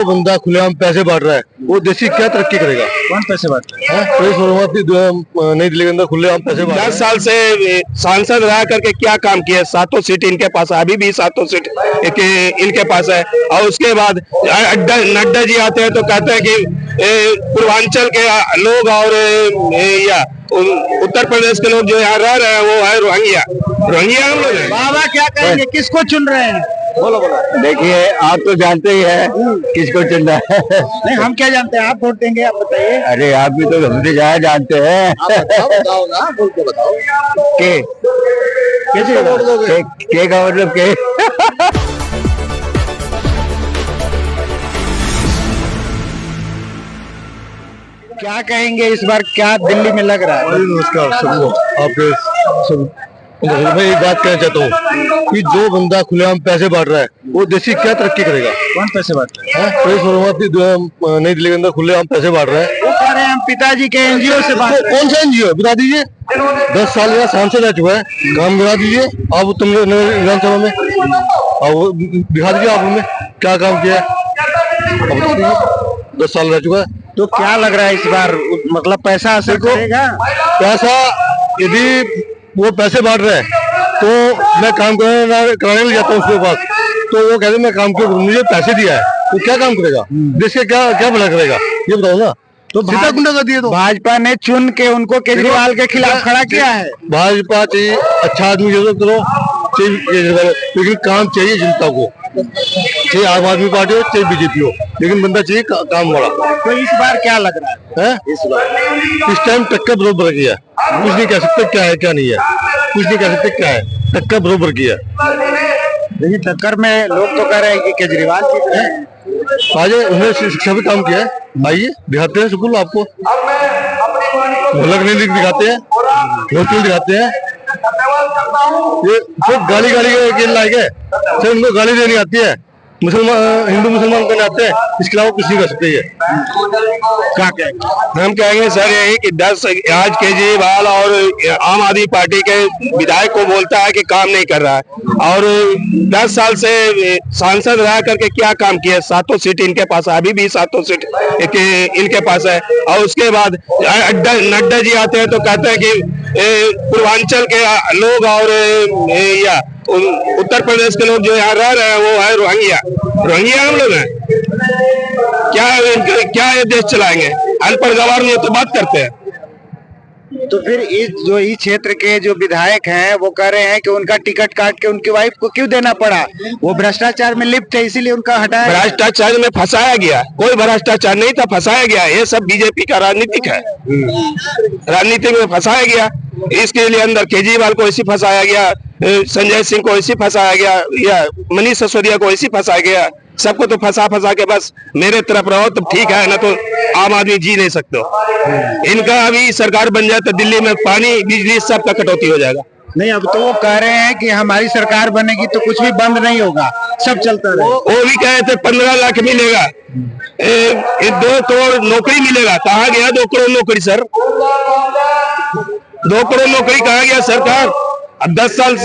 बंदा खुलेआम पैसे बांट रहा है वो देश की क्या तरक्की करेगा? कौन पैसे बांट रहा है? नई दिल्ली के अंदर खुलेआम पैसे बांट 10 साल से सांसद रह करके क्या काम किया? 7 सीट इनके पास है, अभी भी 7 सीट इनके पास है। और उसके बाद नड्डा जी आते हैं तो कहते हैं कि पूर्वांचल के लोग और या उत्तर प्रदेश के लोग जो यहाँ रह रहे हैं वो है रोहिंग्या हम लोग हैं। बाबा क्या कहेंगे, किसको चुन रहे हैं? बोलो। देखिए आप तो जानते ही है किसको चुनना है। नहीं, हम क्या जानते हैं, आप वोट देंगे, आप बताइए। अरे आप भी तो हमसे ज्यादा जानते हैं। बताओ ना, बोल के बताओ। के का मतलब के? क्या कहेंगे इस बार, क्या दिल्ली में लग रहा है? नमस्कार सबको, आपके सब मैं एक बात कहना चाहता हूँ कि जो बंदा खुलेआम पैसे बांट रहा है वो देश की क्या तरक्की करेगा? कौन पैसे बांट रहा है? नई दिल्ली के अंदर खुलेआम पैसे बांट रहा है। वो कह रहे हैं हम पिताजी के एनजीओ से बात। कौन सा एनजीओ बता दीजिए? 10 साल का सांसद रह चुका है, काम बता दीजिए आप तुम विधानसभा में, और दिखा दीजिए आप हमें क्या काम किया है, अब बता दीजिए। 10 साल रह चुका है। तो क्या लग रहा है इस बार, मतलब पैसा असर करेगा? पैसा यदि वो पैसे बांट रहे हैं तो मैं काम कराने ले जाता हूँ उसके पास, तो वो कहते मैं काम क्यों करूँ, मुझे पैसे दिया है, तो क्या काम करेगा? देश का क्या भला करेगा ये बताओ ना। तो सीधा गुंडा कर दिए। तो भाजपा ने चुन के उनको केजरीवाल के खिलाफ खड़ा किया है। भाजपा चाहिए अच्छा आदमी जरूर करो चाहिए, लेकिन काम चाहिए जनता को, चाहे आम आदमी पार्टी हो चाहे बीजेपी हो, लेकिन बंदा चाहिए काम वाला। तो इस बार क्या लग रहा है? इस टाइम टक्कर बरोबर किया, कुछ नहीं कह सकते क्या है क्या नहीं है, कुछ नहीं कह सकते क्या है, टक्कर बरोबर किया। देखिए टक्कर में लोग तो कह रहे हैं कि केजरीवाल जीत रहे हैं। आज उन्होंने शिक्षा भी काम किया है, आइए दिखाते हैं स्कूल आपको, क्लिनिक दिखाते हैं, होटल दिखाते हैं। ये सिर्फ गाली के लायक है, सिर्फ उनको गाली देनी आती है, हिंदू मुसलमान करने आते हैं, इसके अलावा कुछ नहीं कर सकते। ये क्या कहेंगे? हम कहेंगे सर यही कि 10 आज केजरीवाल और आम आदमी पार्टी के विधायक को बोलता है कि काम नहीं कर रहा है, और 10 साल से सांसद रह करके क्या काम किया? 7 सीट इनके पास है, अभी भी 7 सीट इनके पास है। और उसके बाद नड्डा जी आते हैं तो कहते हैं कि पूर्वांचल के लोग और या उत्तर प्रदेश के लोग जो यहाँ रह रहे हैं वो है रोहिंग्या हम लोग हैं। क्या ये देश चलाएंगे? अनपढ़ गवार नहीं तो बात करते हैं। तो फिर इस क्षेत्र के जो विधायक हैं वो कह रहे हैं कि उनका टिकट काट के उनकी वाइफ को क्यों देना पड़ा, वो भ्रष्टाचार में लिप्त है इसीलिए उनका हटाया। भ्रष्टाचार में फंसाया गया, कोई भ्रष्टाचार नहीं था, फंसाया गया। ये सब बीजेपी का राजनीतिक है, राजनीति में फंसाया गया। इसके लिए अंदर केजरीवाल को ऐसी फंसाया गया, संजय सिंह को ऐसी फंसाया गया, या मनीष सिसोदिया को ऐसी फंसाया गया। सबको तो फंसा के बस मेरे तरफ रहो तो ठीक है, ना तो आम आदमी जी नहीं सकते। इनका अभी सरकार बन जाए तो दिल्ली में पानी बिजली सबका कटौती हो जाएगा। नहीं, अब तो वो कह रहे हैं कि हमारी सरकार बनेगी तो कुछ भी बंद नहीं होगा, सब चलता रहे। वो भी कहे थे 15 लाख मिलेगा, 2 करोड़ नौकरी मिलेगा। कहाँ गया 2 करोड़ नौकरी सर? 2 करोड़ नौकरी कहाँ गया सरकार? अब 10 साल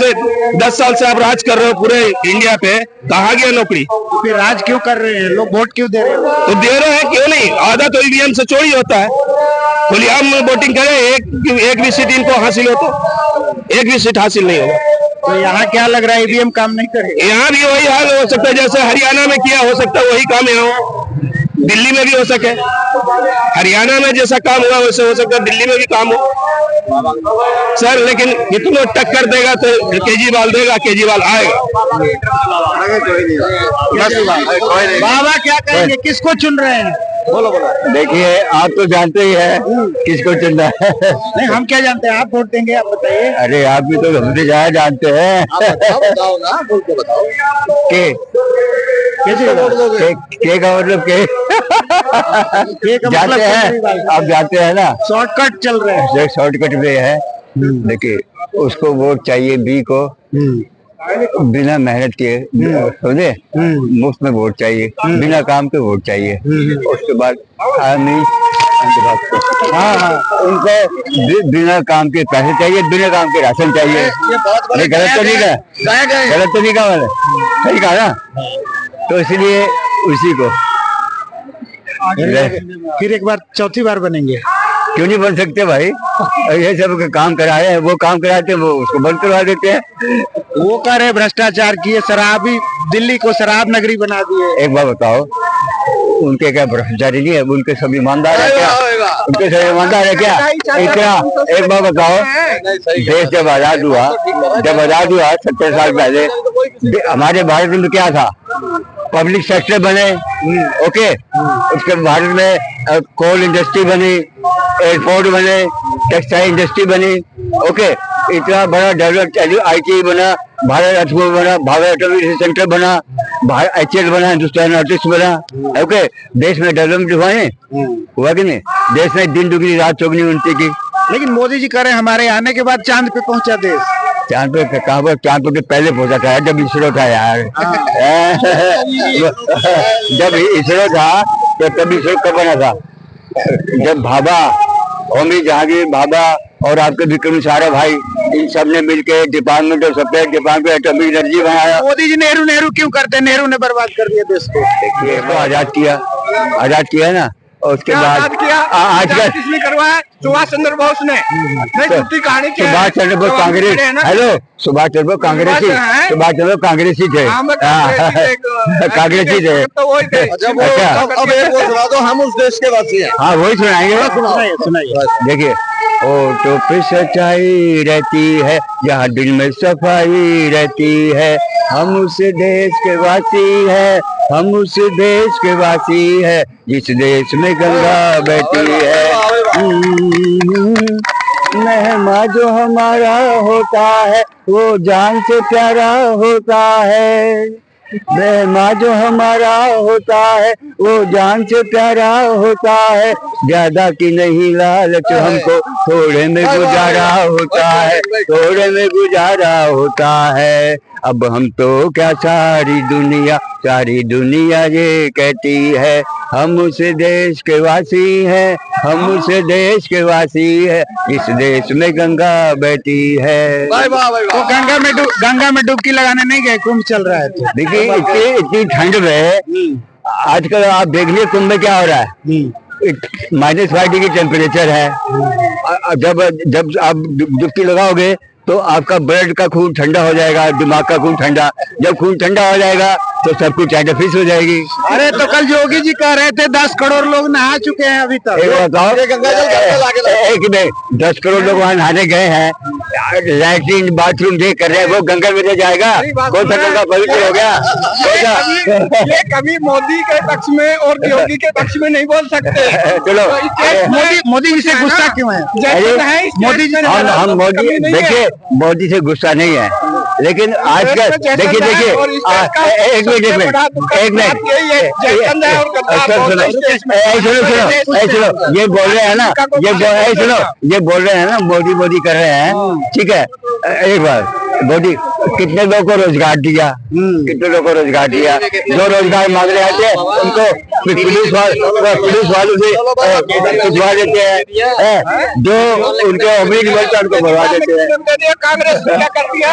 से आप राज कर रहे हो पूरे इंडिया पे, कहाँ गया नौकरी? फिर राज क्यों कर रहे हैं लोग, वोट क्यों दे रहे हैं? तो दे रहे हैं क्यों नहीं? आधा तो ईवीएम से चोरी होता है। खुलेआम वोटिंग करें, एक भी सीट इनको हासिल हो तो एक भी सीट हासिल नहीं होगा। तो यहाँ क्या लग रहा है, ईवीएम काम नहीं करेगा? यहाँ भी वही हाल हो सकता है जैसे हरियाणा में किया, हो सकता है वही काम यहाँ हो, दिल्ली में भी हो सके। हरियाणा में जैसा काम हुआ वैसे हो सकता है दिल्ली में भी काम हो सर। लेकिन इतना टक्कर देगा तो केजरीवाल देगा, केजरीवाल आएगा। बाबा क्या कहेंगे, किसको चुन रहे हैं? बोलो। देखिए आप तो जानते ही है किसको चुनना है। नहीं, हम क्या जानते हैं, आप वोट देंगे, आप बताइए। अरे आप भी तो हमसे ज्यादा जानते हैं। बताओ ना, बोल के बताओ। के का मतलब जाते हैं, आप जाते हैं ना, शॉर्टकट चल रहे हैं। शॉर्टकट में है। देखिए उसको वोट चाहिए बी को, बिना मेहनत के, समझे, मुफ्त में वोट चाहिए, बिना काम के वोट चाहिए। उसके बाद आर्मी, उनको बिना काम के पैसे चाहिए, बिना काम के राशन चाहिए। ये गलत तो नहीं कहा, गलत तो नहीं कहा मैंने, सही कहा ना? तो इसलिए उसी को फिर एक बार चौथी बार बनेंगे? क्यों नहीं बन सकते भाई? ये सब काम कराए हैं, वो काम कराते हैं, वो उसको बंद करवा देते हैं। वो कह रहे भ्रष्टाचार किए, शराबी दिल्ली को शराब नगरी बना दिए। एक बार बताओ, उनके क्या भ्रष्टाचारी नहीं है? उनके सब ईमानदार है क्या? उनके सब ईमानदार है क्या? इतना एक बार बताओ, देश जब आजाद हुआ 70 साल पहले, हमारे भारत में क्या था? पब्लिक सेक्टर बने, ओके, उसके भारत में कोल इंडस्ट्री बनी, एयरपोर्ट बने, टेक्सटाइल इंडस्ट्री बनी, ओके, इतना बड़ा डेवलप IIT बना, भारत अर्थ बना, भारत एटॉमिक सेंटर बना, HAL बना, हिंदुस्तान आर्टिस्ट बना, ओके, देश में डेवलपमेंट हुआ कि नहीं? देश में दिन दुगनी रात चौगनी उन्नति की। लेकिन मोदी जी कह रहे हैं हमारे आने के बाद चांद पे पहुंचा देश। चांद पे कहाँ पर? चांद पे पहले पहुंचा था जब इसरो था यार। जब इसरो था तो तब इसरो कब बना था? जब भाभा, होमी जहांगीर भाभा और आपके विक्रम सारा भाई, इन सब ने मिलकर department of supply department atomic energy बनाया। मोदी जी नेहरू क्यों करते हैं? नेहरू ने बर्बाद कर दिया देश को। देखिए, तो आजाद किया ना, और उसके बाद आजकल किसने करवाया? सुभाष चंद्र बोस ने। कहानी सुभाष चंद्र बोस कांग्रेस, हेलो, सुभाष चंद्र बोस कांग्रेसी, सुभाष चंद्र बोस कांग्रेसी थे, कांग्रेसी थे। अच्छा, अब एक वो सुना दो, हम उस देश के वासी हैं। हाँ, वही सुनाएंगे। सुनाइए। देखिए, ओठों पे सच्चाई रहती है, जहाँ दिल में सफाई रहती है, हम उस देश के वासी है, हम उस देश के वासी है, जिस देश में गंगा बहती है। मेहमा जो हमारा होता है, वो जान से प्यारा होता है। मेहमा जो हमारा होता है, वो जान से प्यारा होता है। ज्यादा की नहीं लालच हमको, थोड़े में गुजारा होता है, थोड़े में गुजारा होता है। अब हम तो क्या, सारी दुनिया ये कहती है, हम उस देश के वासी हैं, हम उस देश के वासी है, इस देश में गंगा बहती है। तो गंगा में डुबकी लगाने नहीं गए? कुंभ चल रहा है तो देखिए, इतनी ठंड में आजकल आप देख लीजिए कुंभ में क्या हो रहा है। -5 डिग्री टेम्परेचर है। जब आप डुबकी लगाओगे तो आपका ब्लड का खून ठंडा हो जाएगा, दिमाग का खून ठंडा। जब खून ठंडा हो जाएगा तो सब कुछ एडफिस हो जाएगी। अरे तो कल योगी जी कह रहे थे 10 करोड़ लोग नहा चुके हैं अभी तक। बताओ, एक नहीं, 10 करोड़ लोग वहाँ नहाने गए हैं, लैट्रिन बाथरूम देख कर रहे हैं, वो गंगा में जाएगा? कौन सा गंगा पवित्र हो गया? ये कभी मोदी के पक्ष में और योगी के पक्ष में नहीं बोल सकते। चलो, मोदी जी से गुस्सा क्यों है? मोदी जी, हम मोदी, देखिए, मोदी से गुस्सा नहीं है, लेकिन आजकल देखिए, एक मिनट, सुनो, ये बोल रहे हैं ना, ये बोल रहे हैं ना, मोदी कर रहे हैं, ठीक है। एक बार मोदी कितने लोगों को रोजगार दिया, कितने लोगों को रोजगार दिया? जो रोजगार मांग रहे थे उनको पुलिस वालों से पिछवा देते हैं, जो उनके उम्मीद मिलता उनको भरवा देते हैं। कांग्रेस ने क्या कर दिया?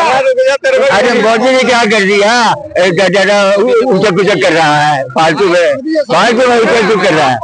अरे मोदी ने क्या कर दिया? ऊँचा कर रहा है, फालतू में ऊँचा कर रहा है।